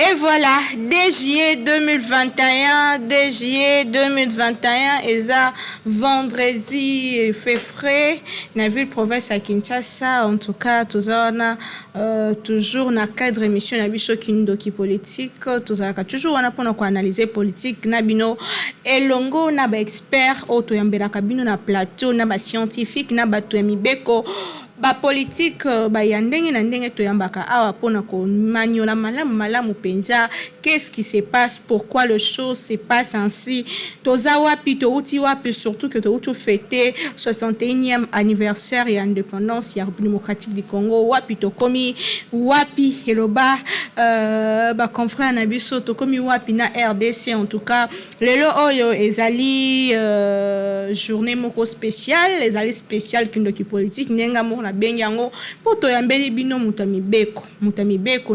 Et voilà, dès juillet 2021, et ça, vendredi, il fait frais, dans la ville province à Kinshasa, en tout cas, tout ça, on a toujours dans le cadre émission, on a vu ce qui politique, tout ça, toujours on a pour analyser politique, nabino, et longo, on a des experts, auto yambela kabino na plateau, na ba scientifique, na ba tuemibeko, ba politique ba ya ndenge na ndenge toyambaka awa pona ko manyola malamu penza qu'est-ce qui se passe, pourquoi le chose se passe ainsi, toza wapi touti wapi, surtout que touti fêter 61e anniversaire ya indépendance ya République démocratique du Congo, wapi tokomi wapi eloba ba confrère na biso tokomi wapi na RDC. En tout cas lelo oyo ezali journée moko spéciale, ezali spéciale kindoki politique ndenga mo na benyango poto yambeli bino mutamibeko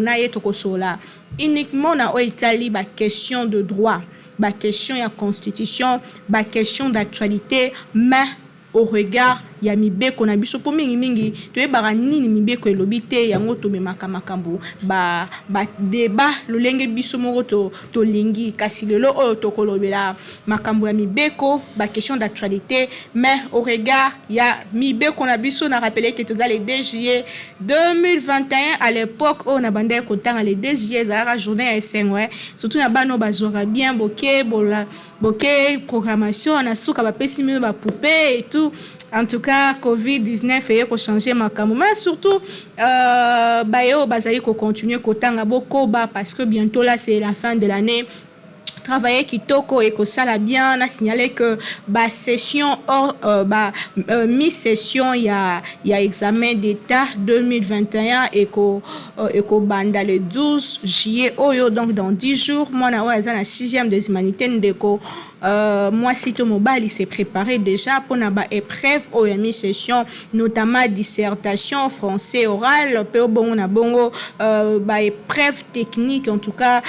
na ye tokosola uniquement na o Italie ba question de droit, ba question ya constitution, ba question d'actualité, mais au regard ya mibeko na biso po mingi toyebaka nini mibeko elobi te yango tomemaka makambo ba débat lolenge biso moko tolingi kasi lelo oyo tokolobela makambo ya mibeko ba question d'actualité, mais au regard ya mibeko na biso. Na rappeler que toza le 2 juillet 2021 à l'époque on a bandé kotanga le 2 juillet za la journée ya esengwe, surtout na bano bazora bien boke programmation na suka ba pesimi ba poupée et tout. En tout cas, Covid-19 a changé ma caméra. Mais surtout, bayo bazali ko continuer kotanga boko ba parce que bientôt là c'est la fin de l'année. Travailler kitoko et que ça l'a bien a signalé que ba session mi-session il y a examen d'état 2021 et que banda le 12 juillet oyo, donc dans 10 jours moi na wa za na 6e des humanités ndeko moi sito mobile s'est préparé déjà pour na ba épreuve au mi-session, notamment dissertation français oral pe bongo na bongo ba épreuve technique. En tout cas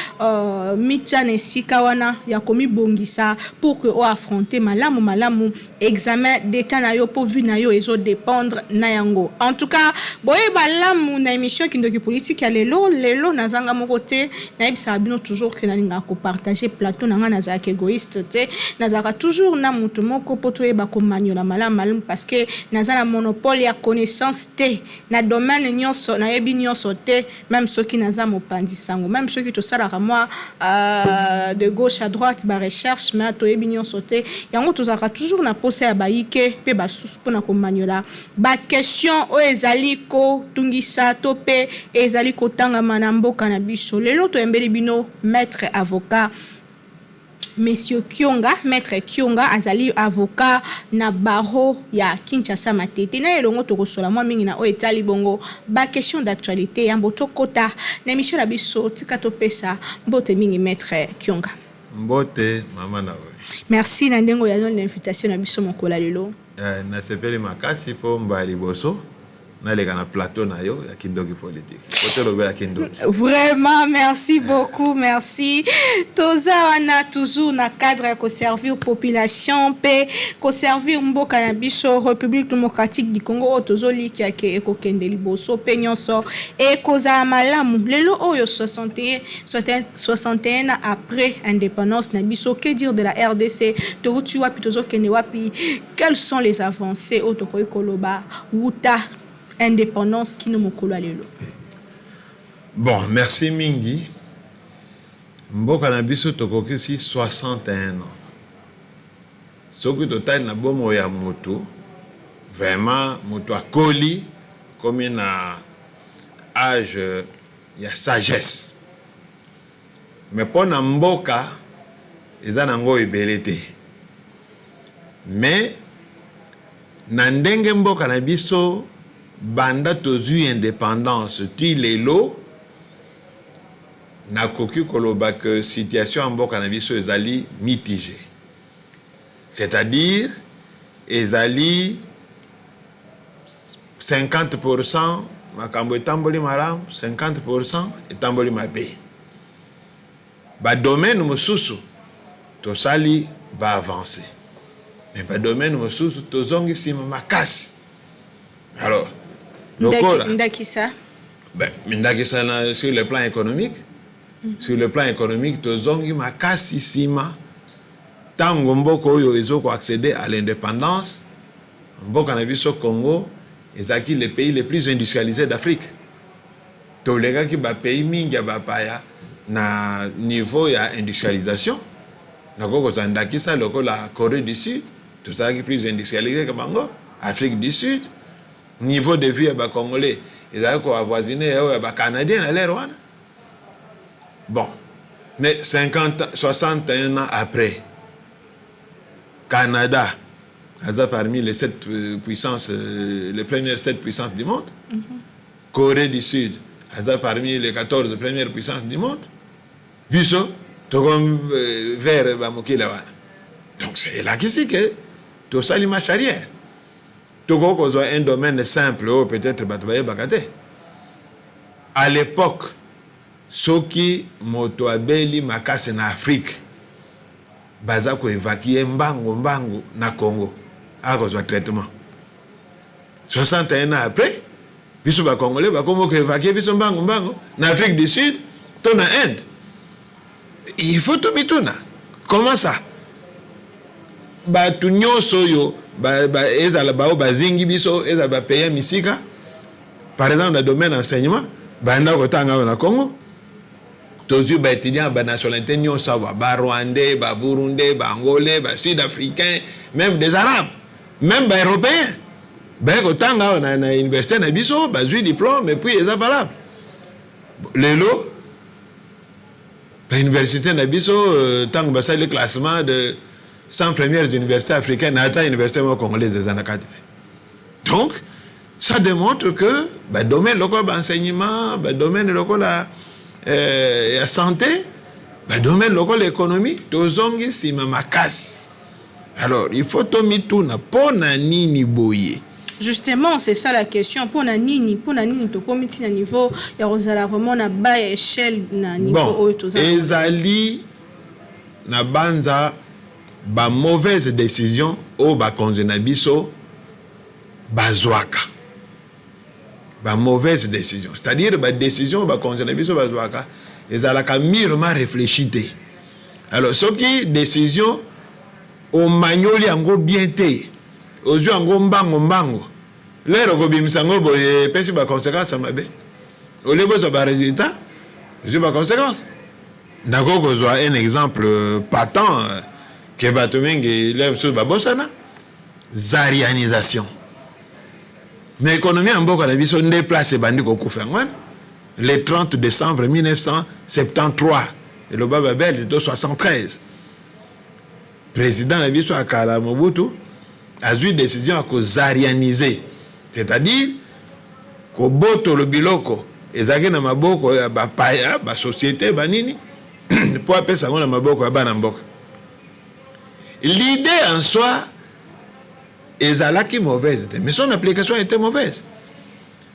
michane sika wana ya komi bongisa pour que o affronter malamu examen d'état na yo pour vu na yo ezo dépendre na yango. En tout cas boye balamu na émission kindoki politique ya lelo nazanga moko te na ibisa bino toujours que na linga ko partager plateau na nga na za égoïste te nazaka toujours na mutu moko poto yeba ko manyola malamu parce que nazana monopole ya connaissance te na domaine nyonso na yebi nyonso te, même ceux qui naza mopandi sango, même ceux qui to sala moi de gauche à droite ba recherche mais to yebi nyonso te yango tozaka toujours na posa ya baike pe basusu pona ko manyola ba question o ezali ko tungisa to pe ezali ko tanga manamboka na biso. Lelo to yembeli bino maître avocat Monsieur Kionga, maître Kionga azali avocat na barreau ya Kinshasa Matete na elongo tokosola mwa mingi na o etali bongo ba question d'actualité ya mboto kota na émission na biso tika topesa mbote mingi maître Kionga. Mbote mama na we. Merci na ndengo ya l'invitation na biso mokola lelo. Na sepeli makasi po mbali boso na les na plateau na yo ya kindoki politique. Vraiment, merci beaucoup, merci. Toza wana toujours na cadre ko servir population pe ko servir mboka na biso République démocratique du Congo tozoli ki ake ko kende liboso pe nyonso e koza malamu lelo oyo 61 après indépendance na biso. Que dire de la RDC? Toruti wapi tozo kende wapi? Quelles sont les avancées au tokoy koloba wuta indépendance qui nous mokolo lelo? Bon, merci mingi. Mboka na biso tokokisi 61 ans. Soki total na bomo ya moto, vraiment moto akoli comme na âge ya sagesse. Mais pour na mboka eza nango ebele te. Mais na ndenge mboka na biso banda tozui indépendance ti lelo na koki koloba que situation en mboka na biso ezali mitigée, c'est-à-dire ezali 50% makambo etamboli malamu, 50% etamboli mabe. Ba domaine mosusu tosali ba avancer, mais ba domaine mosusu tozongi sima makasi. Alors ndakisa ben ndakisa sur le plan économique. sur le plan économique tozongi makasi sima tango mboka oyo ezoko accéder à l'indépendance mboka na biso Congo ezaki le pays le plus industrialisé d'Afrique tolekaki ba pays mingi ba paya na niveau ya industrialisation nakoko zandaki ça lokola Corée du Sud tout ça qui plus industrialisé que bango Afrique du Sud niveau de vie ba congolais ezaki ko avoisiner ya ba canadien na l'air wana. Bon, mais 61 ans après, Canada, parmi les 7 puissances, les premières 7 puissances du monde, Corée du Sud, parmi les 14 premières puissances du monde, Biso, Togom vers Bamokila. Donc c'est là qu'ici que tout ça l'image arrière. Togo qu'on un domaine simple, peut-être Batoubaye Bakate. À l'époque, soki moto abeli makasi na Afrique baza ko évacuer mbango na Congo akozwa traitement 61 ans après biso ba congolais ba komo ko évacuer biso mbango na Afrique du Sud to na Inde. Il faut tout mituna comment ça ba tunyoso yo ba ezala ba bazingi biso ezala ba pays misika par exemple dans le domaine enseignement ba ndako tanga na Congo tous les étudiants de nationalité, Rwandais, Burundais, Angolais, Sud-Africains, même des Arabes, même des Européens. Quand on a une université, on a un diplôme et puis ils sont valables. L'élo, l'université, on a le classement de 100 premières universités africaines, on a l'université congolaise des années 80. Donc, ça démontre que le domaine local d'enseignement, le domaine local la santé, le domaine local de l'économie, tozongi sima makasi. Alors, il faut tomituna pona nini boye. Justement, c'est ça la question. Pona nini to komiti na niveau ya rozala vraiment na bas échelle na niveau bon, ezali na banza ba mauvaise décision o ba konzena biso bazwaka. Ba mauvaise décision, c'est-à-dire ba décision ba konzena biso bazwaka ezalaka mûrement réfléchie. Alors ce qui décision o magnoli yango bien te ozu yango mbango lero ko bimisa ngo boye pesi ba conséquence mabe o lebo zo ba résultat ozu ba conséquence ndako ko zo un exemple patent que batumingi lève sur ba bosana zarianisation. Mais l'économie en Boka Nabiso n'est placée le 30 décembre 1973. Et le Baba Bel de 73. Président Nabiso Akala Mobutu a eu une décision à zarianiser. C'est-à-dire qu'au boto le biloko, et Zagina Maboko, ba paya, ba société, ba nini, pour appeler ça na Maboko, ba Namboka. L'idée en soi, ezalaki mauvaise, mais son application était mauvaise.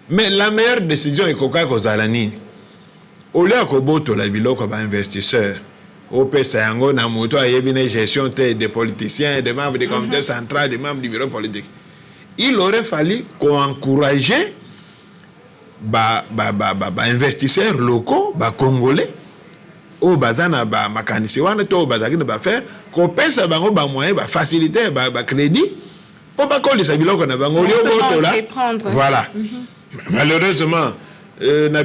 Mais la meilleure décision est koka kozala nini. Au lieu ko boto la biloko ba investisseur, au pesa yango na moto ayebine gestion des politiciens, des membres du comité central, des membres du bureau politique. Il aurait fallu encourager ba investisseurs locaux, ba congolais, au bazana ba makanisi wana to bazaki na ba faire, ko pesa bango ba moyen ba faciliter ba crédit. Voilà. Malheureusement, on a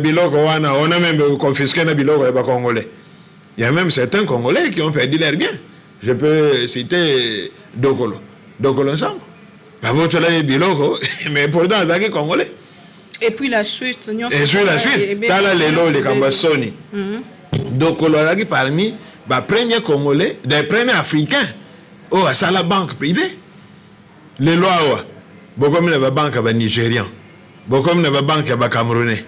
même confisqué les Congolais. Il y a même certains Congolais qui ont perdu leurs biens. Je peux citer Dokolo. Dokolo ensemble. Pas votre biloko, mais pourtant, il y a Congolais. Et puis la suite. Et puis la suite. Tala lelo les Kambasoni. Dokolo a parmi les premiers Congolais, des premiers Africains, à la banque privée. Les lois, beaucoup de banques nigériens, beaucoup de banques camerounais.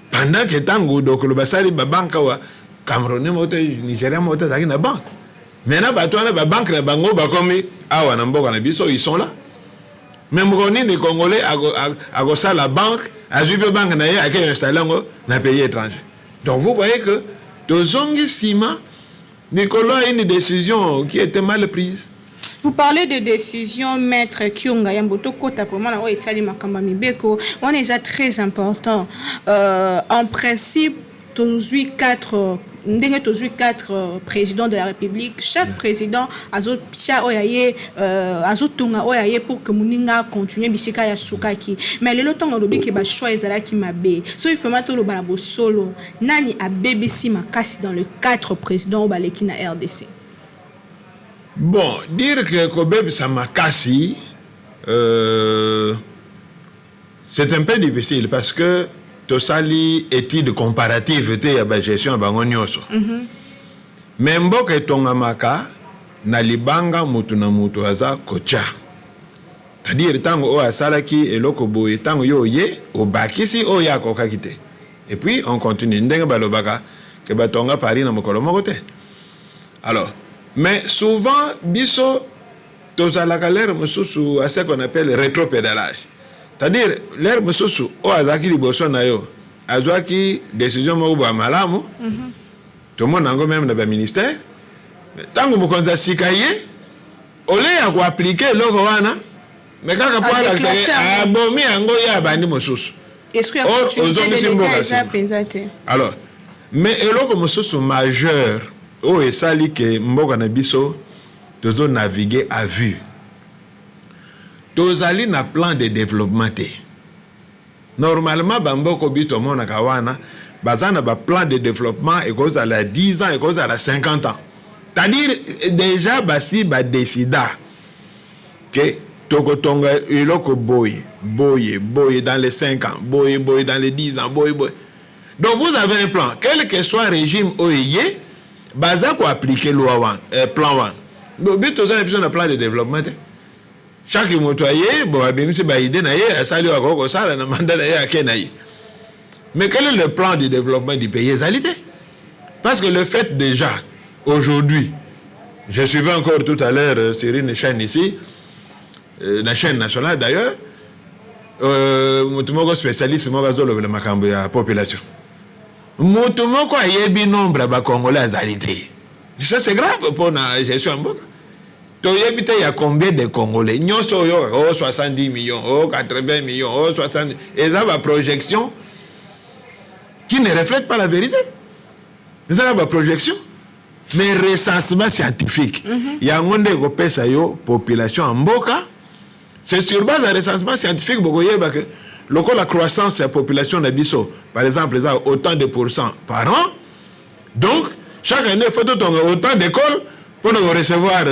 Pendant que tango donc le basari banque camerounais nigérien dans la banque. Maintenant la banque na bango comme awa na mboka na biso ils sont là. Même les Congolais à la banque, à la banque na ya qui installé dans pays étranger. Donc vous voyez que tozongi sima Nicolas a une décision qui était mal prise. Vous parlez de décision, maître Kyunga Yamboto Kota, pour moi, on est très important. En principe, tous les 4 ndenge tozui 4 présidents de la République, chaque président azopia oyaye azotunga oyaye pour que muninga continue bisika ya sukaki. Mais le temps lobi ke ba choix ezalaki mabe. So il faut mato lo bana bo solo. Nani a BBC makasi dans les 4 présidents baleki na RDC. Bon, dire que Kobe Samakasi, c'est un peu difficile parce que tosali étude comparative te ya ba gestion bango nyoso. Mais mboka etongamaka na libanga mutu na mutu aza kocha. C'est-à-dire tango o asalaki eloko boye tango yo ye obakisi o ya kokakite. Et puis on continue ndenge balobaka ke batonga Paris na mokolo moko te. Alors, mais souvent biso tozalaka l'air mususu à ce qu'on appelle rétropédalage. C'est-à-dire l'air mususu o azaki liboso na yo azwaki décision moko ba malamu. Tout le monde nango même na ba ministère. Mais tango mokonza sikaye ole ya ko appliquer loko wana mais kaka pour la abomi yango ya bandi mususu. Est-ce qu'il y a opportunité de présenté? Alors, mais eloko mususu majeur o esali ke mboka na biso tozo naviguer à vue. Tozali na plan de développement te. Normalement bamboko bito mona kawana bazana ba plan de développement et cause à la 10 ans et cause à la 50 ans. C'est-à-dire déjà basi ba décida que tokotonga iloko boye dans les 5 ans, boye dans les 10 ans, boye. Donc vous avez un plan, quel que soit le régime OIE, baza ko appliquer loi plan 1. Donc but aux besoin d'un plan de développement. Chaque motoyer, bon bien c'est ba idée na ye, ça lui a ko ça na mandat na ye akenayi. Mais quel est le plan de développement du pays égalité? Parce que le fait déjà aujourd'hui, je suivais encore tout à l'heure sur une chaîne ici, la chaîne nationale d'ailleurs, mutumoko spécialiste mokazolo le makambo ya population. Mutumoko ayebi nombre ba congolais azalité. Ça c'est grave pour la gestion mboka. To yebite ya combien de congolais? Nyoso yo 70 millions, 80 millions, 60 et ça va projection qui ne reflète pas la vérité. Ça va projection. Mais recensement scientifique. Il y a un monde qui pèse yo population en mboka. C'est sur base de recensement scientifique que la croissance de la population de Bisso, par exemple, ils ont autant de pourcents par an. Donc, chaque année, il faut autant d'écoles pour nous recevoir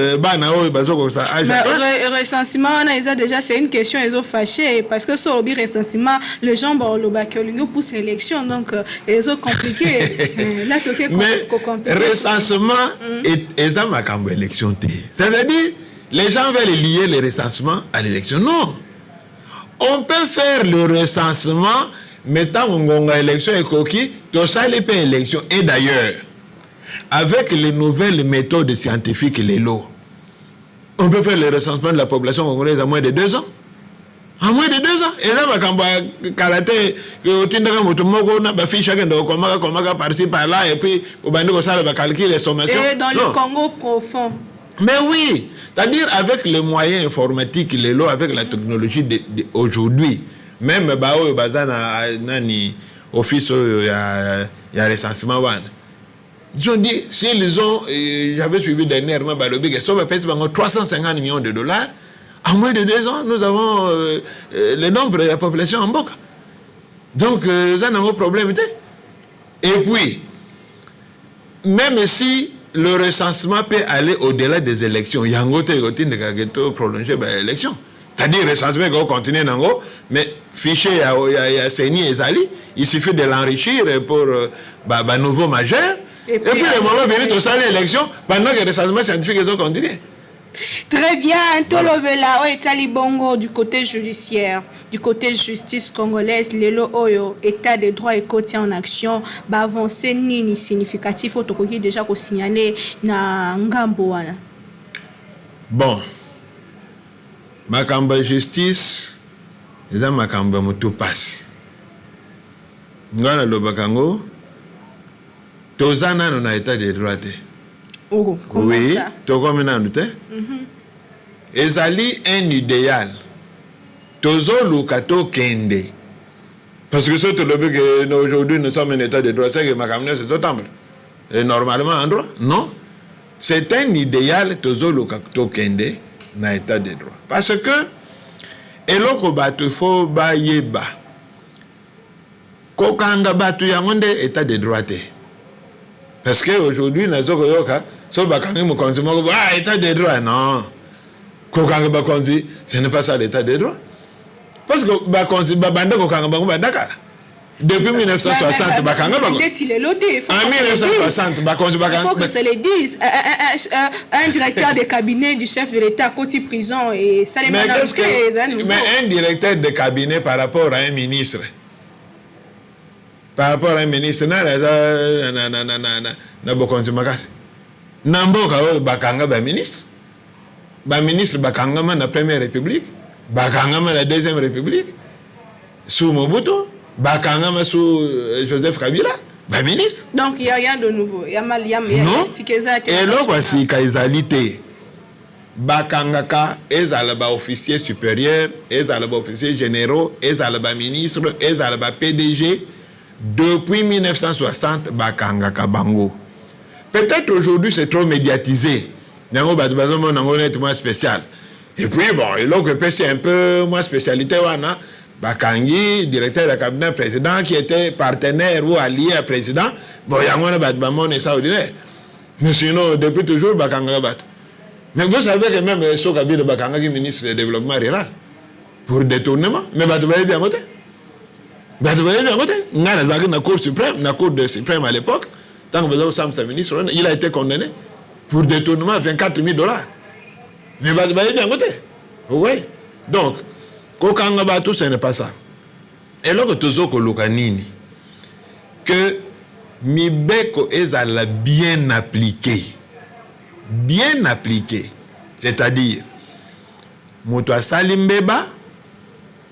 recensement, déjà, c'est une question, ils ont fâché, parce que sur le recensement, les gens ont poussé l'élection, donc ils ont compliqué. Mais recensement est une élection. C'est-à-dire, les gens veulent lier le recensement à l'élection. Non. On peut faire le recensement, mettant une élection et coquille, tout ça, les élections. Et d'ailleurs, avec les nouvelles méthodes scientifiques, les lots, on peut faire le recensement de la population congolaise en moins de 2 ans. En moins de 2 ans. Et ça, quand on karaté, que tindra motomoko na bafi chacun de komaka par-ci par-là, et puis au bandit ça va calculer les sommations. Et dans le Congo profond. Mais oui, c'est-à-dire avec les moyens informatiques, les lots, avec la technologie aujourd'hui, même bao bazana nani office ya recensement wan. Ils ont dit, s'ils ont, j'avais suivi dernièrement Balobi, ils ont payé 350 millions de dollars. En moins de 2 ans, nous avons le nombre de la population en Boka. Donc, ça n'a pas de problème. Et puis, même si le recensement peut aller au-delà des élections, il y a un côté de prolonger l'élection. C'est-à-dire, le recensement va continuer, mais fichier, il y a Seni et Zali, il suffit de l'enrichir pour nouveau majeur. Et puis, le moment venu de ça, l'élection, pendant que le recensement scientifique va continuer. Très bien, Tolobela, Etali Bongo du côté judiciaire, du côté justice congolaise, Lelo Oyo, état de droit et côté en action, ba avancé nini significatif au tokoki déjà ko signaler na ngambo wana. Bon. Makamba justice, eza makamba mutu passe. Ngana lobakango tozana na état de droit. Oh, oui, tu comme ezali un idéal. Tozo lukato kende. Parce que ce que aujourd'hui nous sommes en état de droit, c'est que ma caméra c'est tout temple. normalement en droit. Non. C'est un idéal tokende na état de droit. Parce que eloko bato fo ba yeba kokanga bato yangonde état de droit. Parce que aujourd'hui nazoko yoka so bakangi mo konzi mo état de droit non. Kokanga ba konzi ce n'est pas ça l'état de droit. Parce que ba konzi ba banda kokanga ba Dakar. Depuis 1960, Bakanga Bago. En 1960, il faut que se le dise. Un directeur de cabinet du chef de l'État, côté prison, et ça les mais un directeur de cabinet par rapport à un ministre. Par rapport à un ministre, Namboka Bakanga ba ministre. Ba ministre Bakanga la première république, Bakanga la deuxième république, sous Mobutu. Bakanga sous Joseph Kabila, ministre. Donc il n'y a rien de nouveau. Il y a mal, il y a non. Et là voici kaisalité. Bakangaka ezalaba officier supérieur, ezalaba officier généraux, ezalaba ministre, ezalaba PDG depuis 1960 Bakangaka bango. Peut-être aujourd'hui c'est trop médiatisé. Nango badbazomo nango nettement spécial. Et puis bon, et là que c'est un peu moins spécialité wana. Bakangi, directeur de cabinet président, qui était partenaire ou allié à président, bon, il y a un battement et ça ordinaire. Mais sinon, depuis toujours, Bakanga bat. Mais vous savez que même ce cabinet de Bakanga qui est ministre du développement rural, pour détournement, mais Batoubaye bien côté. Batoubaye bien côté. N'a la Cour suprême, la Cour suprême à l'époque, tant que vous avez ministre, il a été condamné pour détournement de $24 000. Mais Batoubaye bien côté. Oui. Donc, Kokanga tout ce n'est pas ça. Et là que tozoko lukanini que mibeko ezala bien appliqué. Bien appliqué. C'est-à-dire moto asali mbeba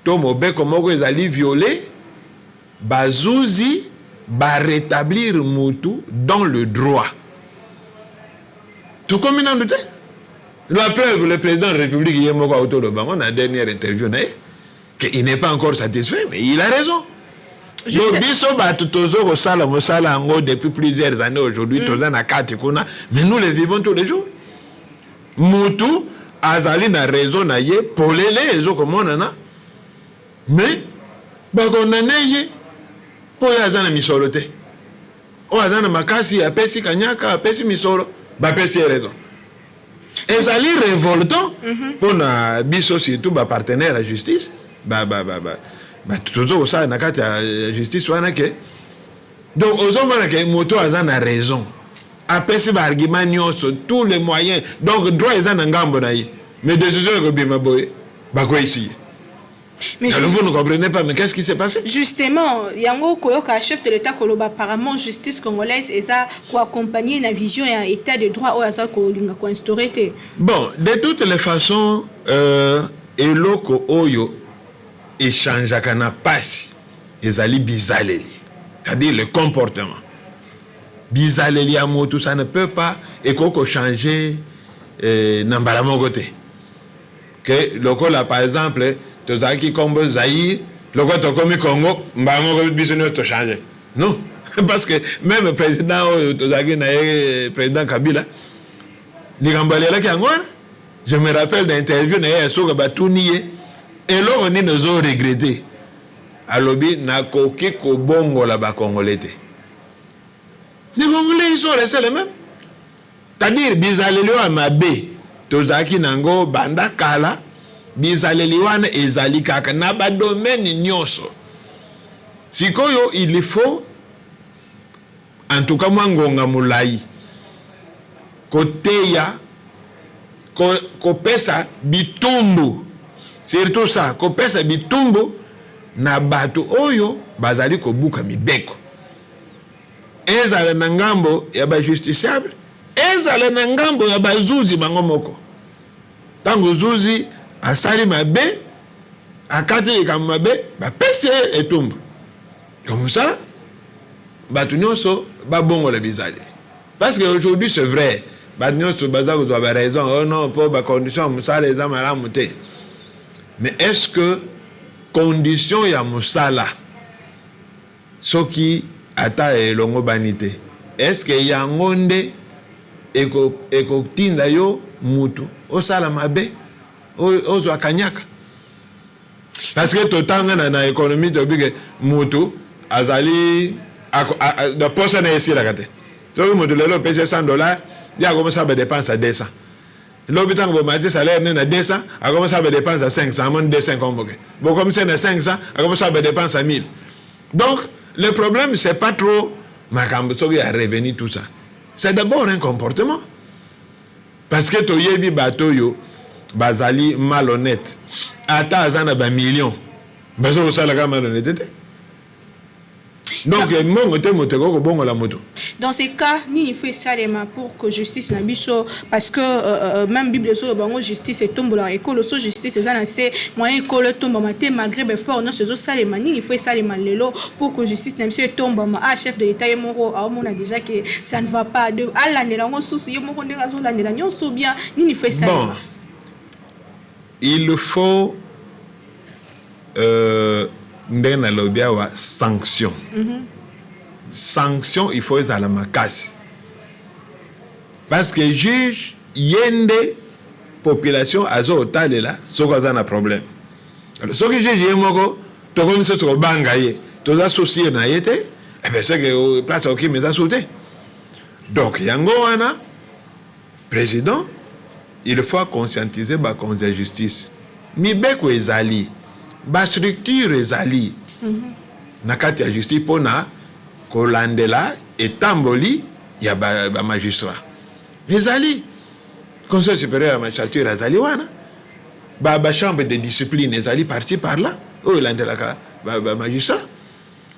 to mobeko moko ezali violé bazuzi ba rétablir mutu dans le droit. Tout comme il douté. La preuve, le président de la République, Yemoko Autoloba, dans la dernière interview, qu'il n'est pas encore satisfait, mais il a raison. Depuis plusieurs années aujourd'hui, mais nous les vivons tous les jours. Moutou, Azali n'a raison, pour les comme on en a. Mais, on a né, pour Yazana Misolote. O Azana Makasi, Apesi Kanyaka, Apesi Misolo, Bapesi raison. Ezali révoltant pour na biso surtout ba partenaire à justice toujours ça na kati ya justice wana ke donc ozomona ke moto azana raison apesi ba argument nyonso tous les moyens donc droit ezana ngambo na yi mais décision ko bima boy ba ko ici. Mais vous ne comprenez pas, mais qu'est-ce qui s'est passé? Justement, Yango Koyoka, chef de l'État, Koloba, apparemment, justice congolaise, et ça, pour accompagner la vision et un état de droit, ou à ça, qu'on a instauré. Bon, de toutes les façons, Eloko Oyo échange à Kana Passi, Ezali Bizaleli, c'est-à-dire le comportement. Bizaleli Amoto, ça ne peut pas, et Koko changer Nambalamogote. Que Loko, là, par exemple, Tozaki Kombo Zaïre, le Kotokomi Congo, Mbamo Bisonio to changer. Non, parce que même le président Tozaki Naye, président Kabila, Ligambalela qui angora, je me rappelle d'interview Naye Soga Batounié, et là on dit nous avons regretté. Alobi na koki ko bongo la ba congolais. Les Congolais ils sont restés les mêmes. C'est-à-dire Bizaleli wa mabe, Tozaki Nango Banda Kala. Bizaleli wana ezali kaka na ba domaine nyonso. Sikoyo il faut en tout cas mwangonga mulai koteya ko pesa bitumbu surtout ça ko pesa bitumbu na bato oyo bazali ko buka mibeko ezala na ngambo ya ba justiciable ezala na ngambo ya bazuzi bango moko tango zuzi asali mabe akati kamabe ba pese etumbu comme ça batu nyonso ba bongo la bizali parce que aujourd'hui c'est vrai batu nyonso bazako doit avoir raison oh non pour ba condition musala eza malamu te mais est-ce que condition ya musala soki ata elongo banité est-ce que yango nde ekotinda yo mutu osala mabe ozwa kanyaka? Parce que totanga na économie tobike mutu azali de posa na esila kate. Donc mutu lelo pese $100, ya commence à dépenser à 200. L'hôpital vous m'a dit salaire à 200, a commencé à dépenser à 500, moins 200 comme vous commencez à 500, a commencé à dépenser à 1000. Donc le problème c'est pas trop makambosoki à revenir tout ça. C'est d'abord un comportement. Parce que toyebi bato yo bazali malhonnête. Ata azana ba million. Bazo osala ka malhonnêteté. Donc mongo te moteko ko bongo la moto. Dans ces cas, il faut ça pour que justice n'a biso parce que même Bible sur le bango justice et tombe la école so justice c'est assez moyen école tombe maté malgré fort non c'est ça les mani il faut ça les malelo pour que justice n'a biso tombe à chef de l'état et moro on a déjà que ça ne va pas de à l'année là on sous yo moko ndeka zo l'année là on sous bien il faut ça. Bon. Il faut ndena lobia wa sanction. Sanction, il faut à la macasse. Parce que juge, yende population azo otale là, so ko za problème. Alors ce que juge yemoko to comme ça to banga ye, to associé na yete, et ben c'est que place OK mais ça sauté. Donc yango wana président, il faut conscientiser ba conseil justice. Mi beko ezali, ba structure ezali. Na kati ya justice pona kolandela etamboli ya ba magistrat ezali conseil supérieur à magistrature ezali wana ba chambre de discipline ezali parti par là o landela ka ba magistrat.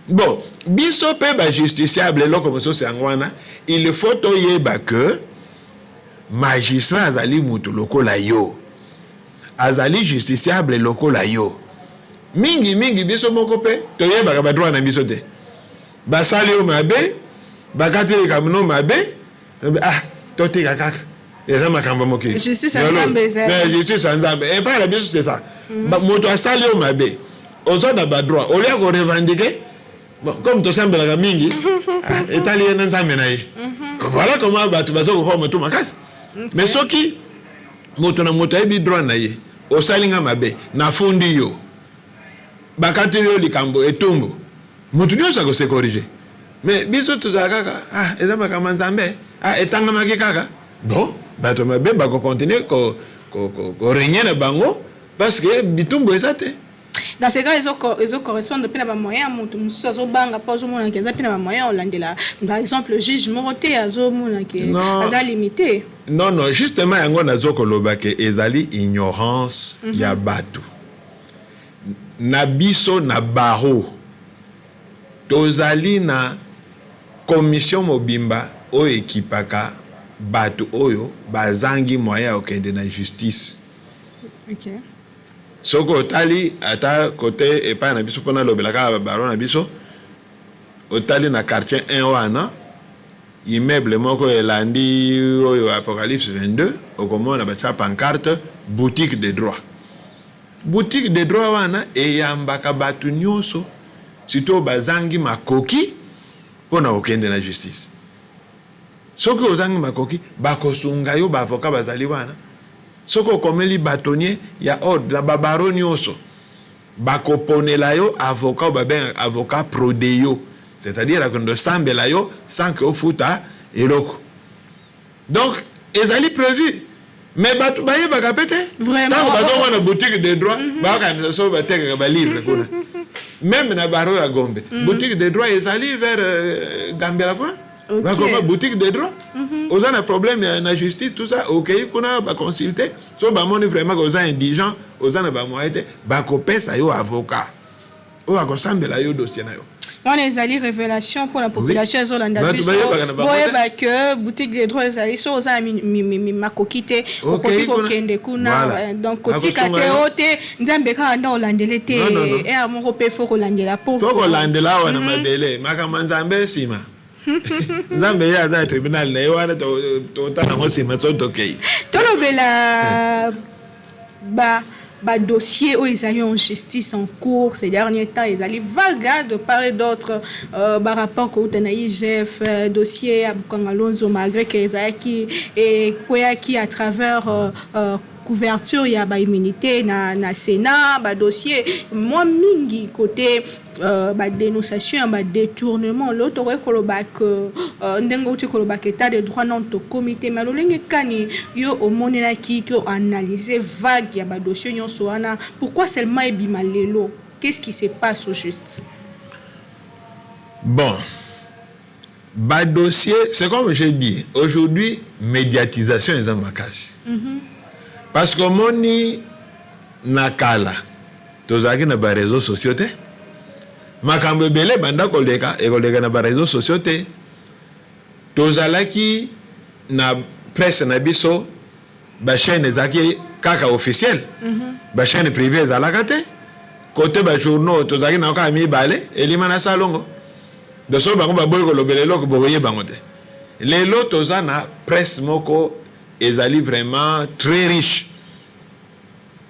Bon biso pe ba justiciable loko so sangwana il faut toyeba que magistrat ezali mutu lokola yo azali justiciable lokola yo mingi biso moko pe toyeba ka ba droit na biso te. Basali o mabe bakati kamno mabe toti kaka eza makambo moki justice nzambe mais justice nzambe et pas la bien c'est ça moto asali o mabe ozo na ba droit au lieu de revendiquer bon comme to sambela ka mingi etali na nzambe na ye voilà comment batu bazo ko moto makasi mais soki moto na moto ebi droit na ye osalinga mabe na fundi yo bakati yo likambo etumbu Moutunion ça se corriger. Mais biso tout ça kaka ezama kama nzambe etanga maki kaka. Bon, bato mabe ba ko continuer ko régner na bango parce que bitumbo ezate. Dans ces cas ils correspondent depuis na moyen mutu muso banga pas au monde qui za pina moyen olandela. Par exemple le juge moroté azo mona qui aza limité. Non, justement yango nazo ko loba ke ezali ignorance ya batu. Na biso na baro tozali na commission mobimba o ekipaka batu oyo bazangi moya okende na justice. OK. Soko otali ata côté epa na biso pona lobelaka baro na biso otali na quartier 1 wana immeuble moko elandi oyo Apocalypse 22 okomona bacha pancarte boutique de droit. Boutique de droit wana eyambaka batu nyonso surtout bazangi makoki pona okende na justice. Soko ozangi makoki bakosunga yo ba avocat bazali wana. Soko komeli batonnier ya ordre la babaroni oso. Bakoponela yo avocat ba ben avocat prodeo. C'est-à-dire que ndo sambela yo sans que ofuta eloko. Donc ezali prévu. Mais batu baye bakapete vraiment dans la boutique de droit ba kan so ba teka ba livre kuna. Même na baro ya Gombe boutique de droit ezali vers Gambia la kuna. Okay. Boutique de droit on a un problème na justice tout ça OK kuna ba consulter so ba moni vraiment que oza indigent oza na ba moite ba kopesa yo avocat o akosambela yo dossier na yo. On les alliés révélation pour la population zolanda biso boye ba que boutique de droit ezali so oza mi makokite okoti kokende kuna donc kotika te ote nzambe ka nda olandele te et amoko pe foko landela pour foko landela wana mabele makama nzambe sima nzambe ya za tribunal na wana to tana mo sima so tokei tolobela ba dossier où ils allaient en justice en cours ces derniers temps, ils allaient vague de part et d'autre par rapport au IGF dossier à Bukangalonzo malgré qu'ils allaient qui à travers couverture il y a ba immunité na Sénat ba dossier moi mingi côté ba dénonciation ba détournement l'autre koloba que ndengo ti koloba état de droit non to comité mais lolenge kani yo omonela ki ko analyser vague ya ba dossier nyonso wana pourquoi seulement ebima lelo qu'est-ce qui se passe au juste? Bon, ba dossier, c'est comme j'ai dit, aujourd'hui médiatisation est en makasi. Parce que moni nakala tozaki na ba réseaux sociaux te makambo belé banda koleka na ba réseaux sociaux te tozalaki na presse na biso ba chaîne ezaki kaka officiel ba chaîne privée ezalaka te côté ba journaux tozalaki na ka mibale elima na salongo de so bango ba boy kolobelelo ko boye bango te lelo tozana presse moko ezali vraiment très riche.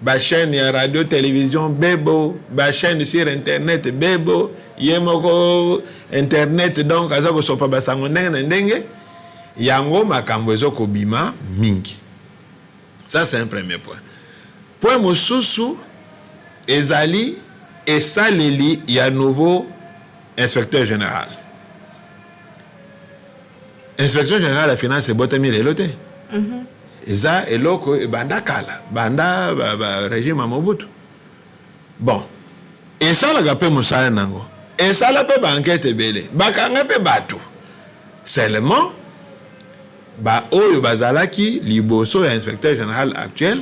Ba chaîne ya radio télévision bebo, ba chaîne sur internet bebo, yemoko internet donc azako sopa basango ndenge yango makambo ezoko bima mingi. Ça c'est un premier point. Point mosusu ezali esaleli ya nouveau inspecteur général. Inspecteur général de la finance botami lelo te. Eza eloko banda kala banda régime Mobutu. Bon, et ça la gape musala nango. Et ça la pe ba enquête belé. Bakanga pe batu. Seulement ba oyo bazalaki liboso ya inspecteur général actuel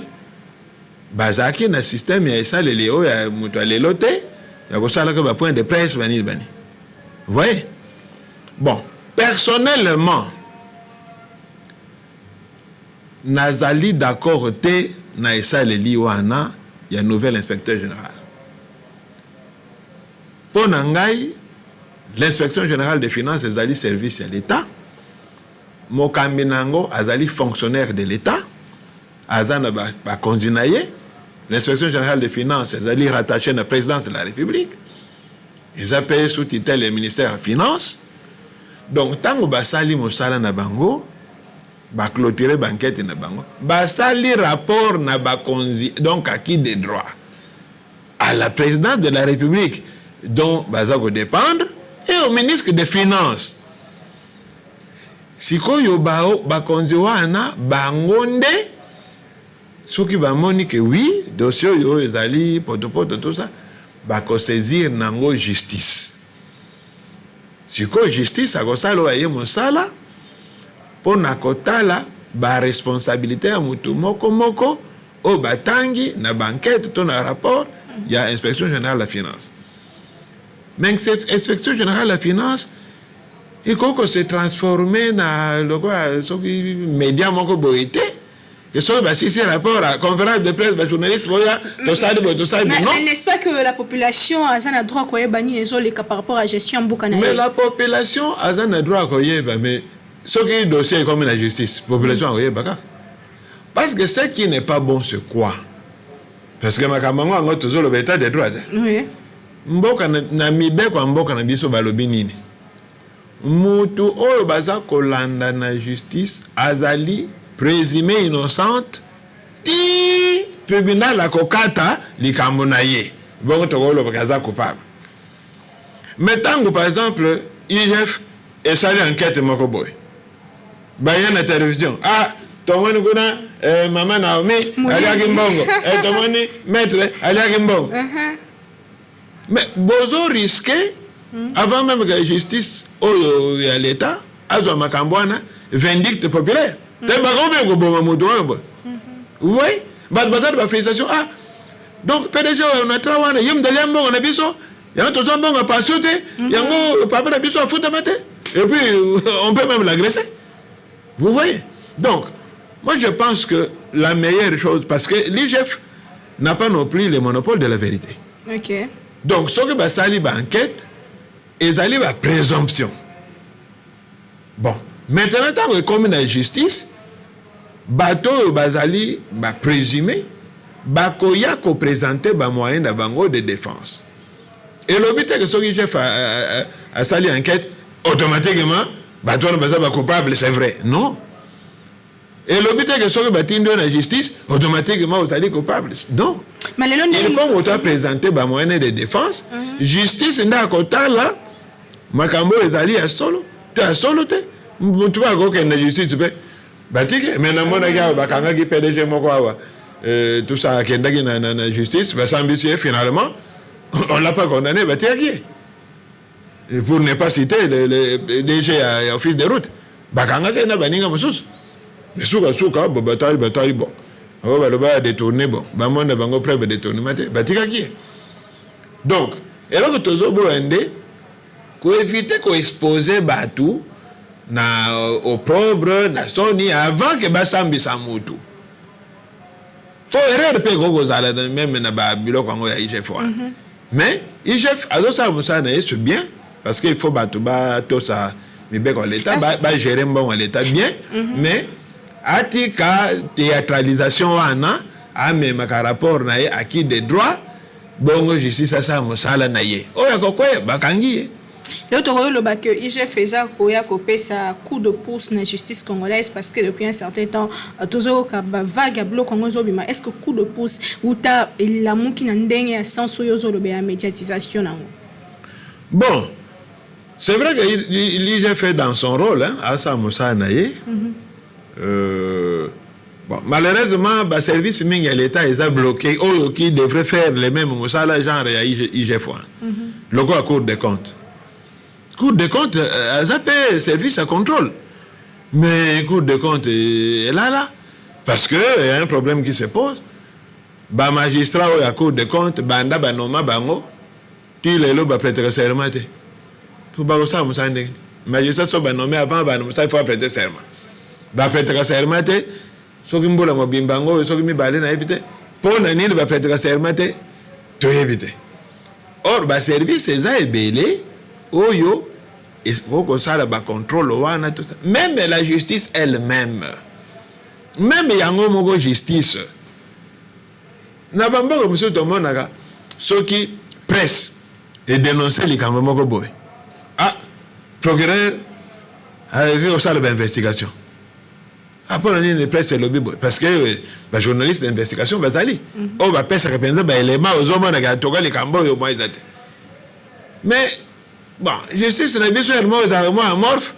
bazaki na système ya ça les oyo ya mutu lelo te ya ko sala ko ba point de presse bani. Vous voyez? Bon, personnellement nazali d'accord te na esaleli wana ya nouvel inspecteur général. Pour ngai, l'inspection générale des finances ezali service à l'État. Mokambi nango azali fonctionnaire de l'État. Azana ba konzinaye. L'inspection générale des finances ezali rattaché à la présidence de la République. Ils appellent sous titre le ministère des Finances. Donc tango basali mosala na bango ba clôturer banquette na bango basali rapport na bakonzi donc à qui des droits à la présidence de la République dont bazako dépendre et au ministre des Finances sikoyo bao bakonzi wana bangonde soki bamoni que oui dossier yo ezali potopoto tout ça bako saisir nango justice sikoyo justice akosala aye mosala pour nakotala ba responsabilité ya mutu moko o batangi na banquette to na rapport ya inspection générale de la finance. Mais cette inspection générale de la finance il faut se transformer na loko so ki média moko boité que so ba si rapport à conférence de presse ba journaliste boya to ça non. Mais n'est-ce pas que la population a un droit ko yebani ezoleka par rapport à gestion mbuka na. Mais la population a un droit ko yeba mais ce qui est dossier comme la justice, la population a baka. Parce que ce qui n'est pas bon, c'est quoi? Parce que ma camarade a toujours le état des droits. Oui. Mboka na mibe kwa mboka na biso balobi nini. Mutu oyo baza kolanda na justice azali présumé innocente ti tribunal akokata likambo na ye. Bongo tokolo bakaza coupable. Mais tango par exemple IGF esali enquête moko boy. Bayan la télévision. Ah, tomoni kuna maman Naomi aliaki mbongo. Tomoni maître aliaki mbongo. Mais bozo risqué avant même que la justice ou l'État azwa makambwana vindicte populaire. Te bagombe ko boma mutu wabo. Vous voyez? Batata ba félicitation. Ah. Donc PDG on a trawana yim de mbongo na biso. Ya to zo mbongo pasote, yango papa na biso afuta mate. Et puis on peut même l'agresser. Vous voyez? Donc, moi je pense que la meilleure chose, parce que l'IGF n'a pas non plus le monopole de la vérité. Ok. Donc, ce que basali ba enquête, ils allaient ba présomption. Bon, maintenant, tant que comme la justice, bateau basali ba présumé, bakoya ko présenter ba moyen na bango de défense. Et le but est que ce chef a sali enquête automatiquement bato na baza ba coupable, c'est vrai. Non. Et le but est que ce que batindo na justice automatiquement vous allez coupable. Non. Mais il faut autant présenter ba moyen de défense. Justice nda kotala makambo ezali ya solo. Ta solo te. Tu vas go que na justice pe. Batike mais na mona ga bakanga ki PDG moko awa. Tout ça kendaki na justice va s'ambitier finalement. On l'a pas condamné, batiki. Pour ne pas citer le DG à office de route. Bakanga ke na baninga mususu. Mais souka bon bataille bon. On va le détourner bon. Ba monde bango preuve détournement batikaki. Donc, et là que tozo bo ende ko éviter ko exposer batu na opprobre na soni avant que basambisa mutu. Faut erreur pe gogo zala même na ba biloko ngo ya IGF. Mais IGF azo sa musana c'est bien parce qu'il faut batu ba to ça mais ben l'état ba gérer bon l'état bien mais atika théâtralisation wana a même ka rapport na ye acquis des droits bongo justice ça musala na ye oya kokwe bakangi. L'autre rôle que IGF faisait koya kopé sa coup de pouce na justice congolaise parce que depuis un certain temps toujours ka vague bloc congozo bima est-ce que coup de pouce ou ta la muki na ndenge ya sens yozo le ba médiatisation nango. Bon, c'est vrai que l'IGF fait dans son rôle hein à sa musana ye. Bon, malheureusement, le service mingi à l'État est bloqué. Oh, qui devrait faire les mêmes musala genre à IGF. Le quoi Cour des comptes. Cour des comptes, ça fait service à contrôle. Mais Cour des comptes est là. Parce qu'il y a un problème qui se pose. Bah magistrat ou la Cour des comptes, banda banoma bango, tu les lobes prêter serment. Pour bah ça, vous savez, magistrat sont nommés avant, ça il faut prêter serment. Bah prêter serment, ceux qui m'ont bimbango, ceux qui m'ont balé na éviter. Pour n'année bah prêter serment, tu éviter. Or bah service c'est ça est belé. Oyo, il faut que ça le contrôle tout ça. Même la justice elle-même, même yango moko justice. Na bamba comme monsieur Tomo naga, ceux qui pressent et dénoncent les camps moko boy. Ah, procureur a fait au salle d'investigation. Après on dit les presse et lobby boy parce que les journalistes d'investigation va aller. On va penser que penser ba élément aux hommes naga toka les camps boy au moins ils mais bon, justice n'a bien sûr amorphe,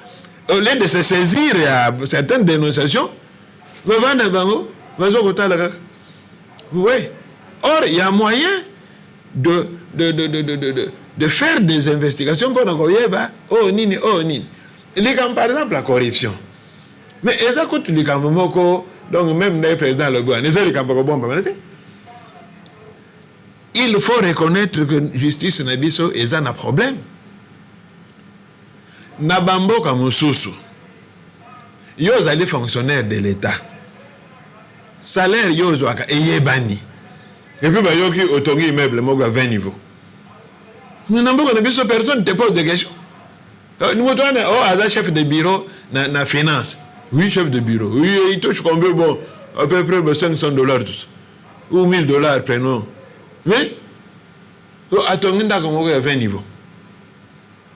au lieu de se saisir à certaines dénonciations, vous voyez. Or, il y a moyen de faire des investigations pour nous dire, oh, nini. Par exemple, la corruption. Mais ça coûte les camps, donc même les présidents le gouvernement, il faut reconnaître que la justice n'a pas un problème. Nabamboka mususu yo zali fonctionnaire de l'État salaire yo zoaka eyebani et puis ba yo ki otongi immeuble moko à 20 niveaux mais nabamboka na biso personne te pose des questions nous motoane oh aza chef de bureau na finance oui chef de bureau oui il touche combien bon à peu près $500 tous ou $1000 prenons mais atongi ndako moko à 20 niveaux.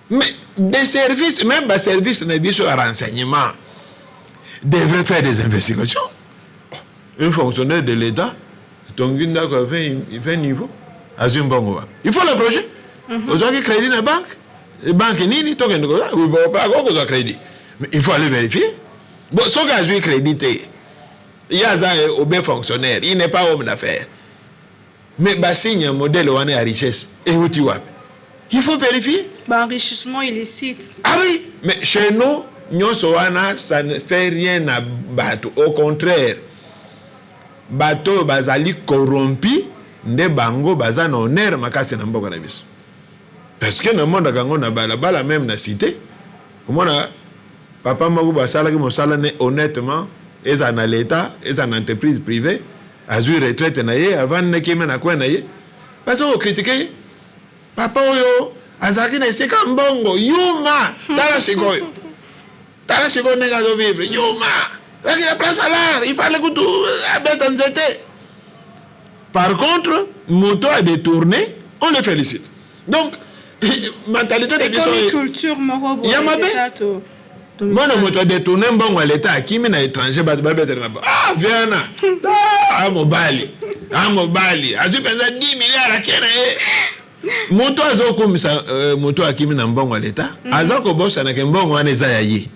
Mais des services, même des services de renseignement, devraient faire des investigations. Un fonctionnaire de l'État, il a 20 niveaux, à Zimbabwe. Il faut le projet. Vous avez crédit dans la banque. La banque n'est pas de crédit. Mais il faut aller vérifier. Bon, ce cas de crédité, il y a un bien fonctionnaire, il n'est pas homme d'affaires. Mais il signe un modèle où on est à richesse. Et où tu vois? Il faut vérifier. Enrichissement illicite. Ah oui, mais chez nous, ça ne fait rien à bateau. Au contraire, bateau bazali corrompu, nde bango bazana honneur makasi na mboka na biso. Parce que na monde kango na bala même na cité, comment na papa mago basala ki mosala ne honnêtement, eza na l'état, eza na entreprise privée, azui retraite na ye avant ne kime na kwa na ye. Parce qu'on critique papa oyo azaki na esika mbongo yuma tala sikoyo nega zo vivre yuma zaki na place salaire il fallait que tu abete nzete Par contre, moto a détourné, on le félicite. Donc, mentalité de biso culture moro il y a ma moi le moto a détourné bon à l'état qui mène à étranger ah viens là ah mobali a tu penses 10 milliards à kena moto azo comme ça moto a qui mène bon à l'état azo ko bossa na kembongo wana za yayi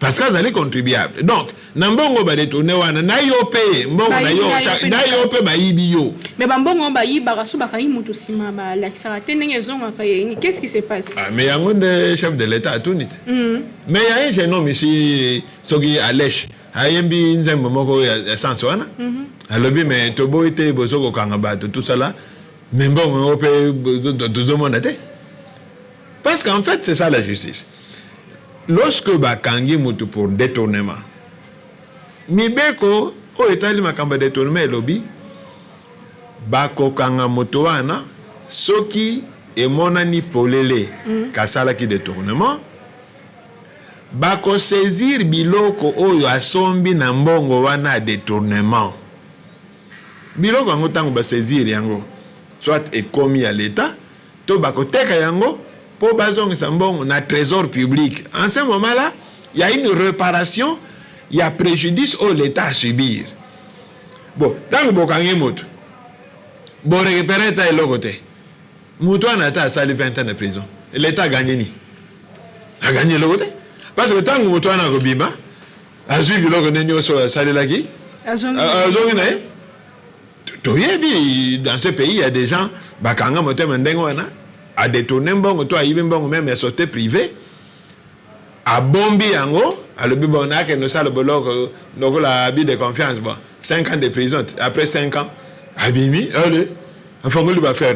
parce que ça est contribuable. Donc, nambongo ba détourner wana na yo paye mbongo na yo pe ba yibi yo. Mais mbongo ba yiba rasu ba kai mutu sima ba lakisa tenenge zonga kayeni. Qu'est-ce qui se passe? Ah mais yango de chef de l'état à tout nit. Mais il y a un jeune homme ici soki Alèche. Ayembi nzembo moko ya sans wana. Alobi mais tobo ite bozoko kanga ba tout ça là. Mais mbongo pe tout monde té. Parce qu'en fait c'est ça la justice. Lorsque bakangi mutu pour détournement, mibeko o etali makamba détournement lobby bako kanga moto wana soki emonani polele kasala ki détournement bako saisir biloko oyo asombi na mbongo wana détournement biloko yango tango ba saisir yango soit ekomi à l'état to bako teka yango pour bazongisa mbongo na trésor public. En ce moment-là, il y a une réparation, il y a préjudice au l'État à subir. Bon, tant que bokangi moto, bon récupérer ta logoté. Moto en a sali 20 ans de prison. L'État a gagné ni. A gagné logoté. Parce que tant que moto en a robima, a suivi logoté nyo so sali laki. Azongi na dans ce pays, il y a des gens bakanga moto mendengo wana. A détourné mbongo to ayibi mbongo même ya société privée a bombi yango a le bibona que nous ça le boloko donc la habit de confiance bon 5 ans de prison après 5 ans abimi allez enfin on va faire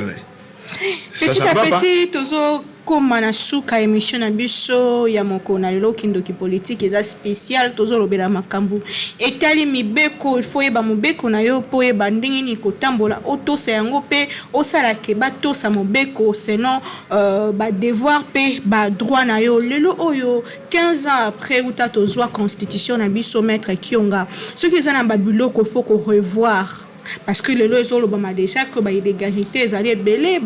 petit à petit tozo comme na suka émission na biso ya moko na lelo kindoki politique eza spécial tozo lobela makambu etali mibeko il faut yeba mobeko na yo po yeba ndenge ni kotambola otosa yango pe osala ke batosa mobeko sinon ba devoir pe ba droit na yo lelo oyo 15 ans après uta tozwa constitution na biso maître Kionga ce qui est na ba biloko faut ko revoir. Parce que le lois ont déjà que les illégalités allaient belé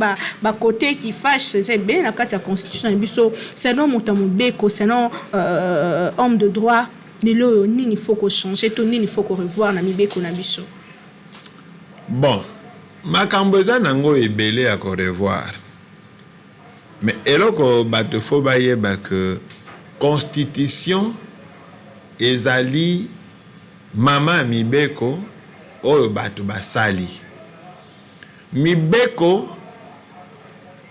côté qui fâche c'est bien la carte de la constitution biso c'est non motamobeko c'est non homme de droit les lois ni il faut qu'on change tout ni il faut qu'on revoir na mibeko na biso. Bon makamboza nango ebelé à revoir mais eloko bato faut baye que constitution ezali mama mibeko oyo bato basali mibeko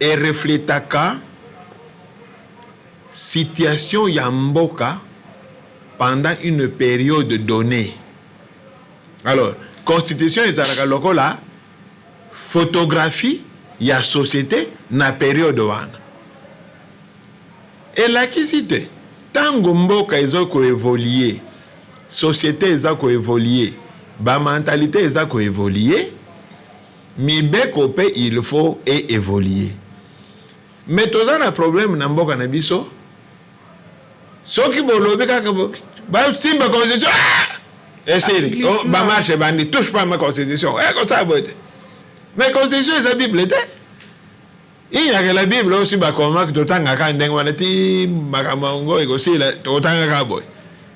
reflétaka situation ya mboka pendant une période donnée. Alors constitution ezalaka lokola photographie ya société na période wana elakisi te tango mboka ezoko évoluer société ezako évoluer ba mentalité ezako évoluer mibeko pe il faut évoluer mais toza na problème na mboka na biso soki bolobi kaka ba simba constitution essayez ba marche bandi touche pas ma constitution comme ça bote mais constitution c'est la Bible il y a que la Bible aussi ba convaincre totanga ka ndengo na ti makamongo ekosila totanga ka boy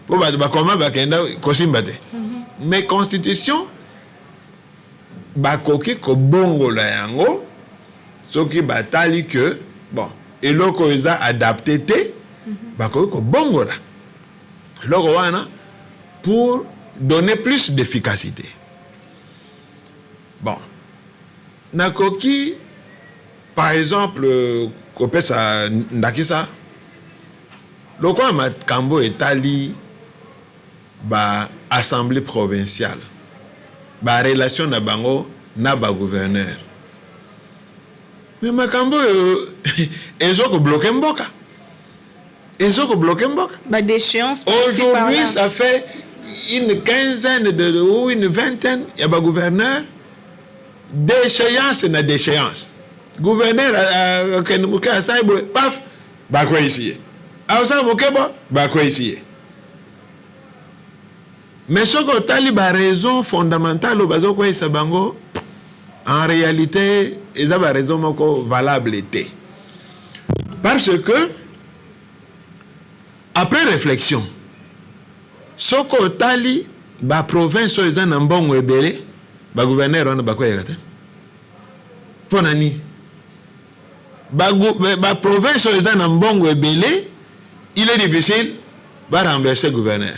pour ba convaincre ba kenda kosimba te. Mais constitution bakoki ko bongo la yango soki batali que bon eloko eza adapté te bakoki ko bongo la eloko wana pour donner plus d'efficacité. Bon nakoki par exemple kopesa ndakisa loko makambo etali ba assemblée provinciale ba relation na bango na ba gouverneur mais makambo ezoko bloquer mboka ba déchéance aujourd'hui ça fait une quinzaine ou une vingtaine ya ba gouverneur d'échéance na déchéance gouverneur ken muka saibo paf ba ko ici ausa mokebo ba ko ici. Mais ce que tali ba raison fondamentale au bazo kwa isabango en réalité, ils avaient raison valable était. Parce que, après réflexion, ce que la province est un bon rebelle, le gouverneur on a quoi yagate. Fonani. La province est un bon rebelle, il est difficile de renverser le gouverneur.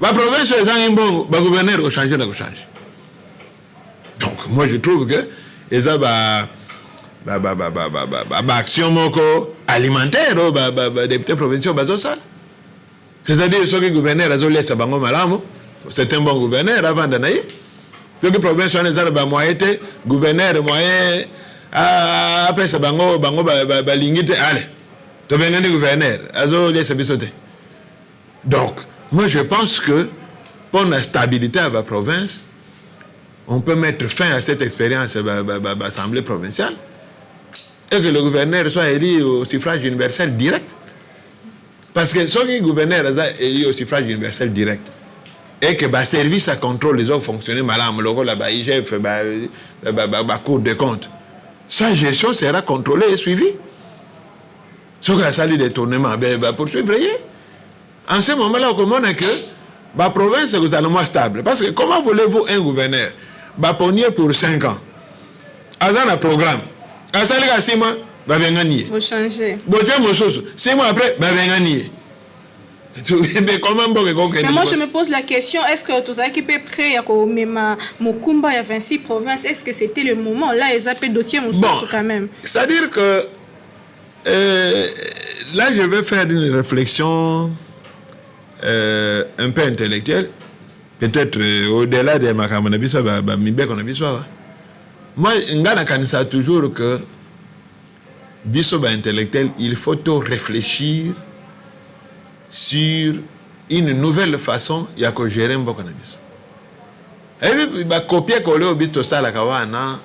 La province est un bon, le gouverneur va changer, Donc, moi je trouve que ils ont action alimentaire, député provincial, c'est-à-dire ceux qui gouvernent à Zolé, c'est un bon gouverneur avant d'anaï. Ceux qui proviennent sur les moyens, gouverneur moyen, après ça, bango, lingite, allez, tu viens de gouverneur, à Zolé, c'est bisoté. Donc, moi je pense que pour la stabilité de la province, on peut mettre fin à cette expérience de l'Assemblée provinciale et que le gouverneur soit élu au suffrage universel direct. Parce que si le gouverneur est élu au suffrage universel direct et que le service à contrôle les autres fonctionnaires, la IGF, la Cour des comptes, sa gestion sera contrôlée et suivie. Ce qui a sali détournement, poursuivre. En ce moment-là, on comprend que la province est gouvernement stable. Parce que comment voulez-vous un gouverneur pogner pour 5 ans? Azan un programme. Azan les 6 mois, va venir nier. Vous changez. Bon, 6 mois après, va venir nier. Mais comment mais moi je me pose la question, est-ce que tout ça qui peut prêt à Mokumba, il y a 26 provinces, est-ce que c'était le moment là, ils appellent dossier quand même? C'est-à-dire que là je vais faire une réflexion un peu intellectuelle, peut-être au-delà de ma camarade, moi je pense toujours que bisoba intellectuel, il faut réfléchir sur une nouvelle façon de gérer un bon cannabis. Et puis, copier-coller au bito ça la kawana,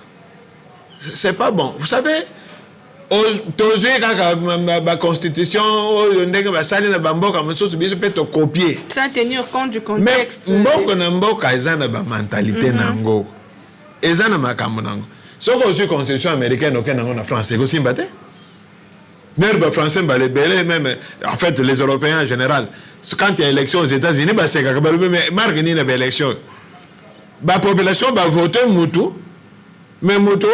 c'est pas bon. Vous savez, la constitution, copier. Sans tenir compte du contexte. Mais il y a une mentalité. Il y a une si on a une constitution américaine, en France, c'est aussi battu. Les Français, même, en fait, les Européens en général, quand il y a élection aux États-Unis, c'est que marque une élection. La population va voter Moutou, mais Moutou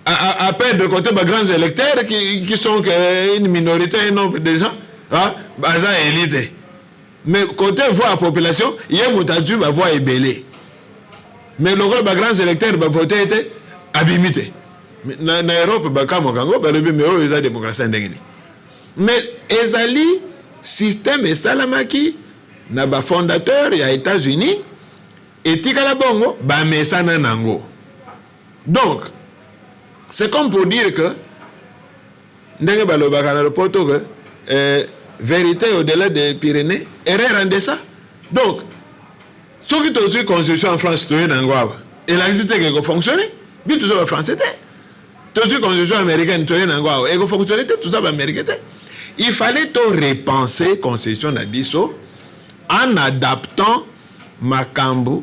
a perdre côté des grands électeurs qui sont une minorité, un nombre de gens, élite. Mais côté voix la population, il y a Moutadju va voix ébélé. Mais le grands électeurs va voter était abimité. En Europe, il y a démocratie. Mais ezali système et salamaki na ba fondateur ya États-Unis et tikala bongo ba mesana nango. Donc c'est comme pour dire que ndenge balobaka na poto que vérité au-delà des Pyrénées erreur en ça. Donc ce qui est une constitution en France tu es nango et la existé que fonctionner bien tout ça va français tout ce constitution américaine tu es nango et que fonctionner tout ça va américain. Il fallait repenser la constitution d'Abisso en adaptant Makambu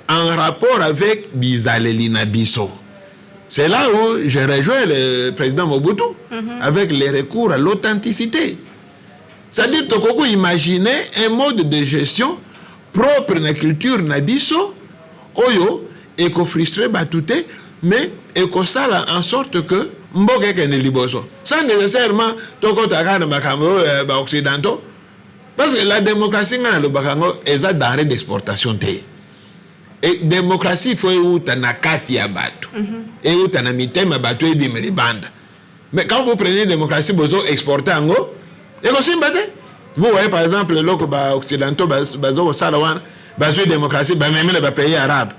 en rapport avec Bizaleli Nabisso. C'est là où j'ai rejoint le président Mobutu avec les recours à l'authenticité. C'est-à-dire que imaginer un mode de gestion propre à la culture Nabisso, oyo, et qu'on frustrait batouté, mais et qu'on sala en sorte que mboke kene liboso sans nécessairement toko takana bakambo occidentaux parce que la démocratie ngana le bakango eza denrée d'exportation té et démocratie faut utana kati ya batu et utana mitema batu ebimeli banda mais quand vous prenez démocratie bozo exporter ango et aussi mbate vous voyez par exemple les locaux occidentaux bazo salawan bazo démocratie ba même les pays arabes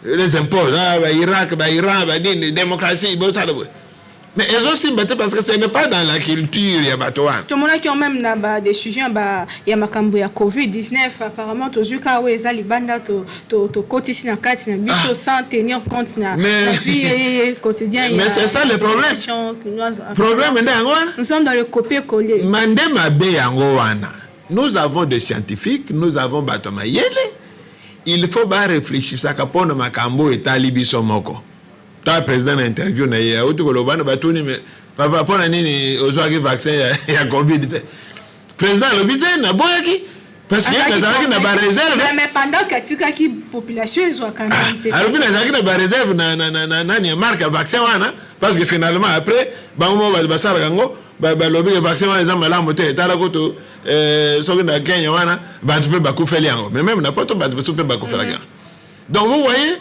les impôts, Irak, Iran, la démocratie, mais ils ont aussi battu parce que ce n'est pas dans la culture. Tout le monde qui ont même des sujets, il y a Makambu, il y a Covid-19, apparemment, tout le monde qui a libanda, tout quotidien, sans tenir compte de la vie quotidienne. Mais c'est ça le problème. Nous sommes dans le copier-coller. Nous avons des scientifiques, nous avons Batomayele. il faut ba réfléchir ça kapona makambo etali biso moko. Ta président na interview na ye auto ko lobana batuni mais papa pona nini ozwaki vaccin ya covid te. Président l'hôpital na boyaki parce que nazaki na ba réserve mais pendant que qui population ils ont quand même c'est alors puis nazaki na ba réserve na nani marque vaccin wana parce que finalement après bango ba sala kango ba lobi vaccin wana za malamu te tala ko to soki na Kenya wana ba tu peux ba kufeli yango mais même na poto ba tu peux ba kufela yango. Donc vous voyez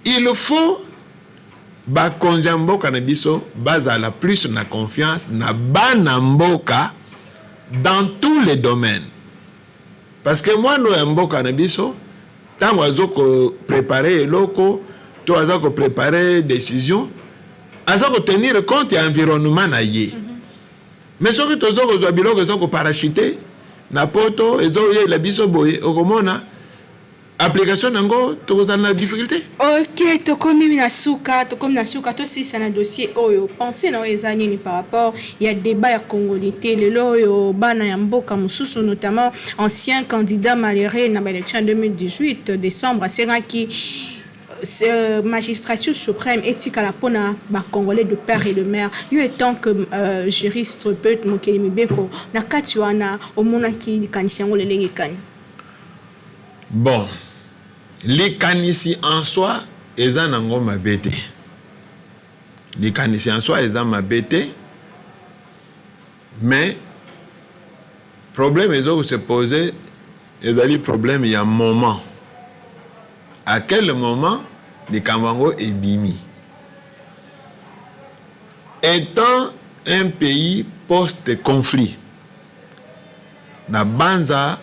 il faut ba konza mboka na biso bazala plus na confiance na bana mboka dans tous les domaines. Parce que moi, nous avons cannabis, tant qu'on a préparé locaux, tout a préparé décision, on a tenir compte de l'environnement. Mais ce que tu as dit, c'est que parachuté, na poto, et la biso boye, au comona, application nango, tu as la difficulté. Ok, tu comme nasuka, toi si c'est un dossier oyo. Pensez dans les années par rapport, il y a débat à congolité, le loyo bana yamboka mususu notamment ancien candidat malheureux dans l'élection 2018 décembre, c'est qui magistrature suprême éthique à la pona ba congolais de père et de mère. Il est temps que juriste peut mokeli mibeko na kati wana omona ki kanisiango lelenge kani. Bon, les canisi en soi, ils en ont ma bête. Les canisi en soi, ils ont ma bête. Mais, problème, ils ont se poser, ils ont le problème, il y a un moment. À quel moment, les Cameroun est bimi? Étant un pays post-conflit, na banza,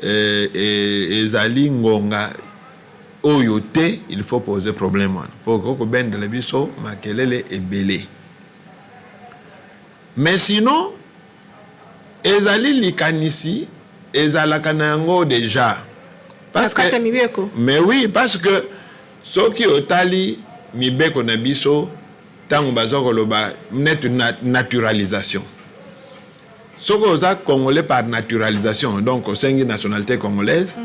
ezali ngonga oyo te il faut poser problème pour que ben de la biso makelele ebele mais sinon ezali likanisi ezalaka nango déjà parce que mais oui parce que soki otali mibeko na biso tango bazoko loba net naturalisation. Ce que vous avez congolais par naturalisation, donc au sein de la nationalité congolaise,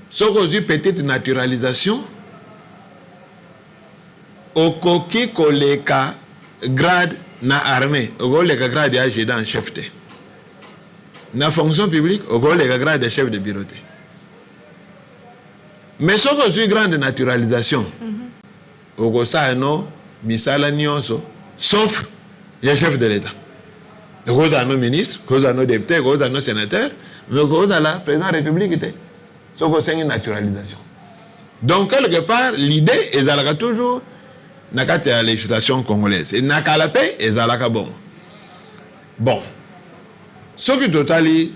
ce que vous avez petite naturalisation, au coquille koleka grade na armée, au koleka grade adjudant en chef. Na fonction publique, au koleka grade de chef de bureau. Mais ce que vous avez grande naturalisation, au kosa no misala nyonso, sauf le chef de l'État. Cause à nos ministres, cause à nos députés, cause à nos sénateurs, mais cause à la présidente de la République. C'est une naturalisation. Donc, quelque part, l'idée est toujours dans la législation congolaise. Et dans la paix, c'est bon. Bon. Ce qui est totalement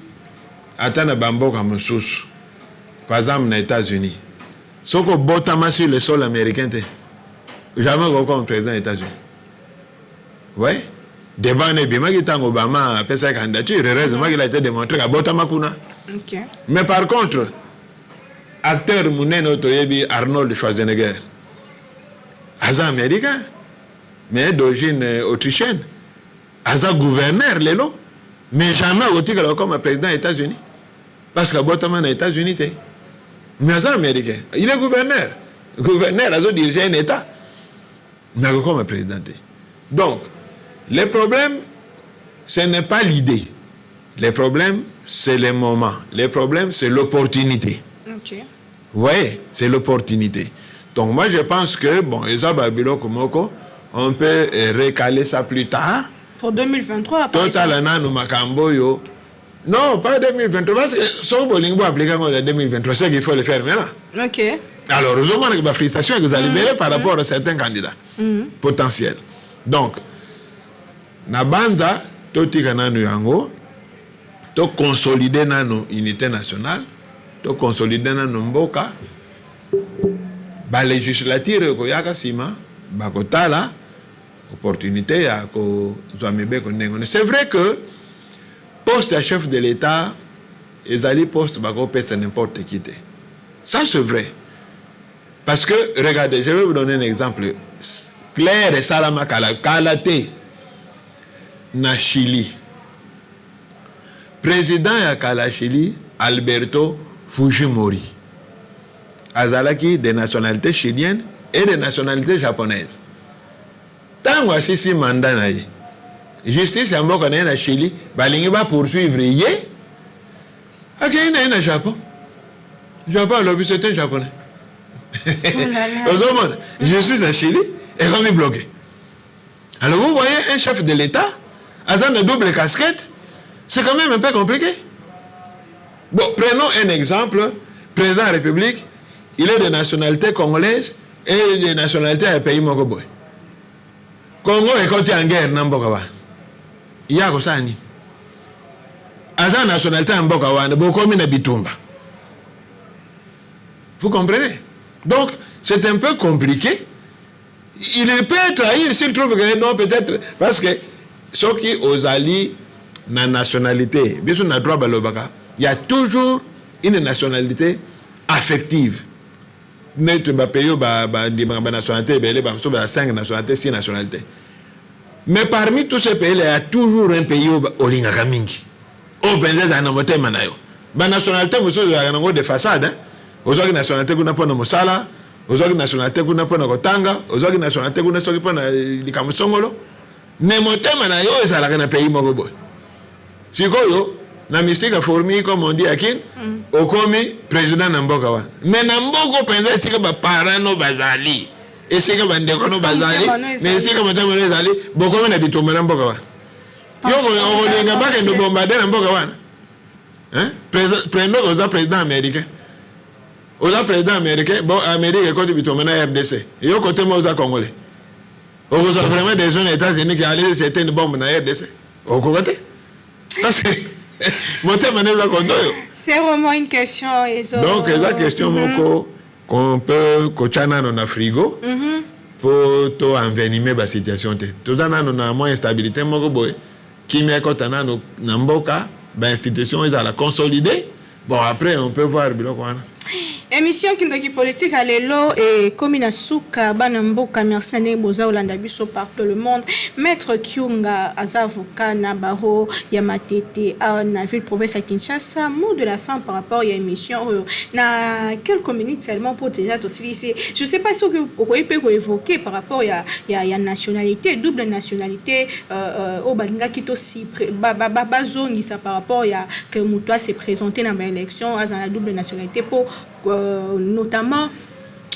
atteint Bambo comme source, par exemple, aux États-Unis, ce qui est botama sur le sol américain, jamais comme président des États-Unis. Oui? Débat n'est bien que tant Obama a fait sa candidature, heureusement qu'il a été démontré qu'à Botamakuna. Mais par contre, acteur Mounen Otoyebi Arnold Schwarzenegger, Aza américain, mais d'origine autrichienne, Aza gouverneur, Lélo, mais jamais comme président des États-Unis. Parce que Botama des États-Unis, mais Aza américain, il est gouverneur. Gouverneur, Aza dirige un État, mais comme président. Donc, le problème, ce n'est pas l'idée. Le problème, c'est le moment. Le problème, c'est l'opportunité. Okay. Vous voyez, c'est l'opportunité. Donc moi, je pense que, bon, on peut recaler ça plus tard. Pour 2023, Totalement, nous makamboyo. Non, pas 2023, parce que si on veut appliquer en 2023, c'est qu'il faut le faire maintenant. Ok. Alors, heureusement, avec ma frustration que vous allez libérer par rapport à certains candidats potentiels. Donc, na banza totika nanu yango to consolider nanu unité nationale to consolider nanu mboka ba législature ko yaka sima ba kotala opportunité ya ko zwamebe ko nengo. C'est vrai que poste à chef de l'État ezali poste ba ko pesa n'importe qui. Ça c'est vrai. Parce que regardez, je vais vous donner un exemple clair et salama kalate na Chili. Président ya Kala Chili, Alberto Fujimori. Azalaki des nationalités chiliennes et des nationalités japonaises. Tango asisi mandat na ye. Justice ya mboka na Chili, balingi ba poursuivre ye. Akei na Japon. Japon, l'objet c'était japonais. Je suis à Chili et on est bloqué. Alors vous voyez un chef de l'État, avec une double casquette, c'est quand même un peu compliqué. Bon, prenons un exemple. Président de la République, il est de nationalité congolaise et de nationalité à pays Mokoboy. Congo est côté en guerre dans Mbokawa. Il y a comme ça. Avec nationalité en Mbokawa, beaucoup de Bitumba. Vous comprenez? Donc, c'est un peu compliqué. Il peut trahir s'il trouve que non, peut-être. Parce que ceux qui osent aller dans la nationalité, il y a toujours une nationalité affective. Notre pays, nationalité, il y a 5 nationalités, 6 nationalités. Mais parmi tous ces pays, il y a toujours un pays au Lingakamingi. Au Benzé, la nationalité, il y a des façades. Aujourd'hui, la nationalité, il y a des Mosala. Aujourd'hui, la nationalité, il y a des Kotanga. Aujourd'hui, la nationalité, il y a des Kamusongolo. Mais mon thème, il y a un pays. Si vous na mystique fourmi comme on dit à Kin, au commis président Namboka. Mais Namboko pensa c'est que parano bazali. Et c'est que bandekono bazali. Mais c'est que madame bazali, beaucoup on habite au Namboka. Yo on n'est pas que nous bombarder Namboka. Hein? Prenons aux président américain. Aux président américain, bon Amérique quand tu tombes na RDC. Yo côté moi aux Congolais. Au vraiment des zones États-Unis qui allaient jeter une bombe na RDC. Au côté. Parce que c'est vraiment une question. Donc, c'est la question qu'on peut coacher dans le frigo pour envenimer la situation. Tout le temps, on a moins instabilité. Qui met quand on a l'institution, ils ont la consolider. Bon, après, on peut voir. Émission Kindoki politique à l'élo et Komina Souka Banamboka merci Boza Olanda biso partout le monde. Maître Kyunga Azavoka Nabaro Yamatete na ville province à Kinshasa. Mot de la fin par rapport à l'émission na quelques minutes seulement pour déjà aussi ici. Je sais pas si vous pouvez évoquer par rapport à nationalité, double nationalité au Balinga qui aussi bazongi ça par rapport à que Moutoua s'est présenté dans l'élection à la double nationalité pour notamment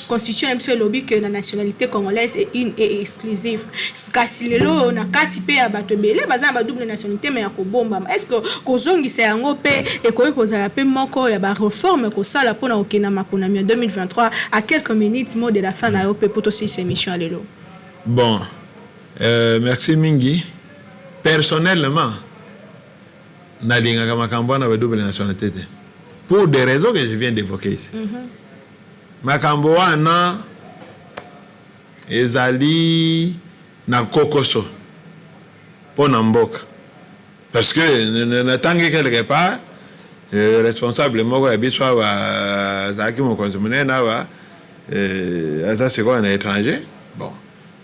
constitution de lobby que la nationalité congolaise est une et exclusive. Kasi lelo na kati pe ya bato belé baza ba double nationalité mais ya ko bomba. Est-ce que kozongi se yango pe et ko kozala pe moko ya ba réforme ko sala pona okena makonami en 2023 à quelques minutes mot de la fin na yo pe poto cette émission lelo. Bon, merci mingi. Personnellement, na linga makambo na ba double nationalité. Pour des raisons que je viens d'évoquer ici. Makambo wana ezali na kokoso pour Namboka. Parce que natangi quelque part responsable moko ya biso wa zaki mo consommer na wa ça c'est quoi un étranger. Bon,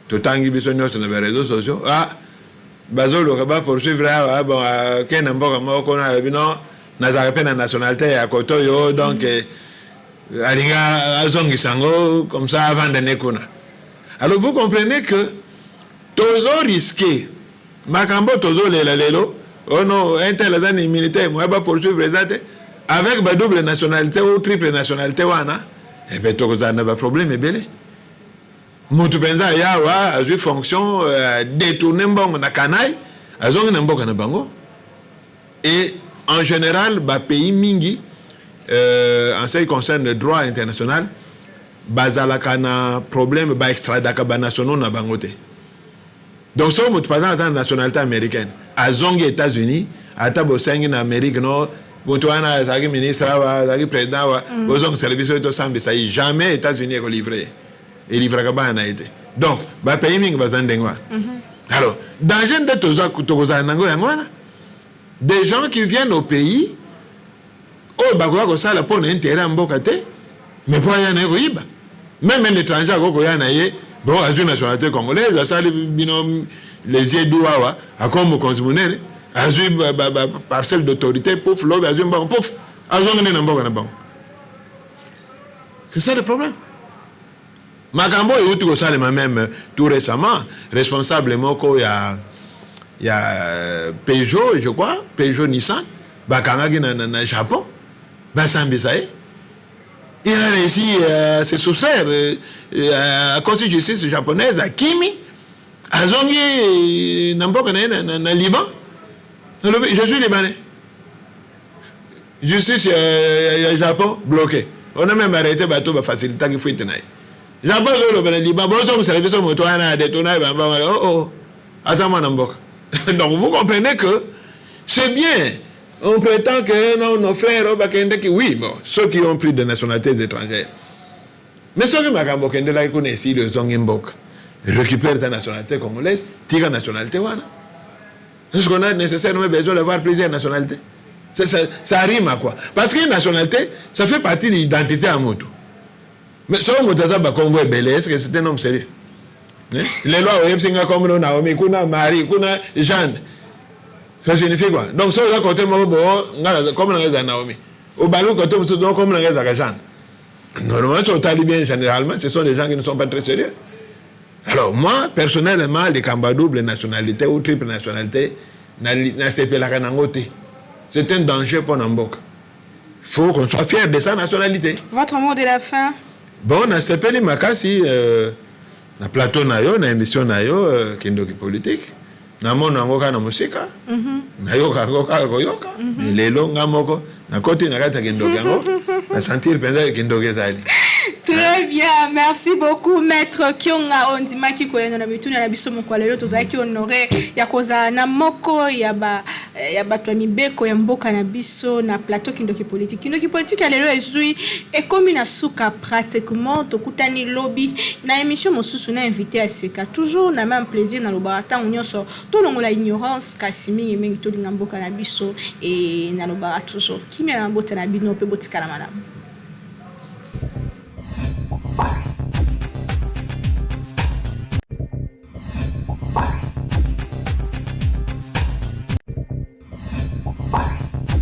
totangi biso nyos na réseaux sociaux. Ah bazolo ka ba poursuivre bon ke Namboka moko na bino nazaka pe na nationalité ya kotoyo donc alinga azongi sango comme ça avant de nekuna. Alors vous comprenez que tozo risqué makambo tozo lelo oh non un tel azani militaire moi ba poursuivre exact avec ba double nationalité ou triple nationalité wana et ben toza na ba problème belé mutu penza yawa azu fonction détourner mbongo na kanai azongi na mboka na bango. Et en général, les pays mingi, en ce qui concerne le droit international, bazalaka na problème ba extradaka ba nationaux na bangote. Donc si on par exemple nationalité américaine, à zongi États-Unis, à tabo sengi na Amérique no, mutuana zaki ministre wa zaki président wa, bozong service to sambi ça jamais États-Unis est livré. Et livré ka ba na été. Donc ba pays mingi bazandengwa. Alors, danger de toza nango yangwana. Des gens qui viennent au pays, oh, bagoua ko sala pour intérêt en bokate, mais pour rien n'est même un étranger ko yana ye, bon, à une nationalité congolaise, la salle binom les yeux douawa, à comme consommer, à une parcelle d'autorité, pouf, l'homme, à une pouf, à une n'importe quoi. C'est ça le problème. Makambo et Outou Salema même tout récemment, responsable Moko, il y a Peugeot, je crois, Peugeot Nissan, Bakangagi na Japon, Basambisaï. Il a réussi à se soustraire à la Cour de justice japonaise, à Kimi, à Zongi, na Liban. Je suis libanais. Justice Japon bloqué. On a même arrêté bateau pour faciliter qu'il faut tenir. Japon le Liban, bon ça vous savez ça moto a détourné attends-moi Nambok. Donc vous comprenez que c'est bien. On prétend que nos frères oui, bon, ceux qui ont pris des nationalités étrangères. Mais ceux qui m'ont dit là, ils connaissent ici le Zongimbok, récupèrent ta nationalité congolaise, tire la nationalité. Est-ce qu'on a nécessairement besoin d'avoir plusieurs nationalités? Ça rime à quoi? Parce qu'une nationalité, ça fait partie de l'identité à moto. Mais si on a Congo est belé, est-ce que c'est un homme sérieux? Les lois, comme Naomi, Kuna Marie, Kuna Jeanne. Ça signifie quoi? Donc, ça, on côté comme Naomi. Au Balou, côté comme Jeanne. Normalement, sur Talibien, généralement, ce sont des gens qui ne sont pas très sérieux. Alors, moi, personnellement, les Kamba double nationalité ou triple nationalité, c'est un danger pour Nambok. Il faut qu'on soit fier de sa nationalité. Votre mot de la fin? Bon, on a sepelé Makasi, na plateau nayo, na émission nayo, kindoki politique. Na mona ngoka na musika. Na yoka koyoka. Mais lelo ngamoko na côté na kata kindoki yango. Na sentir penza kindoki zali. Très bien, merci beaucoup maître Kionga Ondima ki koyana na mituna na biso moko lelo tozaki honoré ya koza na moko ya bato mibeko ya mboka na biso na plateau kindoki politique. Kindoki politique lelo ezui et comme na suka pratiquement tokutani lobby na émission mosusu na invité à seka toujours na même plaisir na lobarata nyonso to longola ignorance kasimi mingi to linga mboka na biso et na lobara toujours kimia na mbota na bino pe botikala malamu.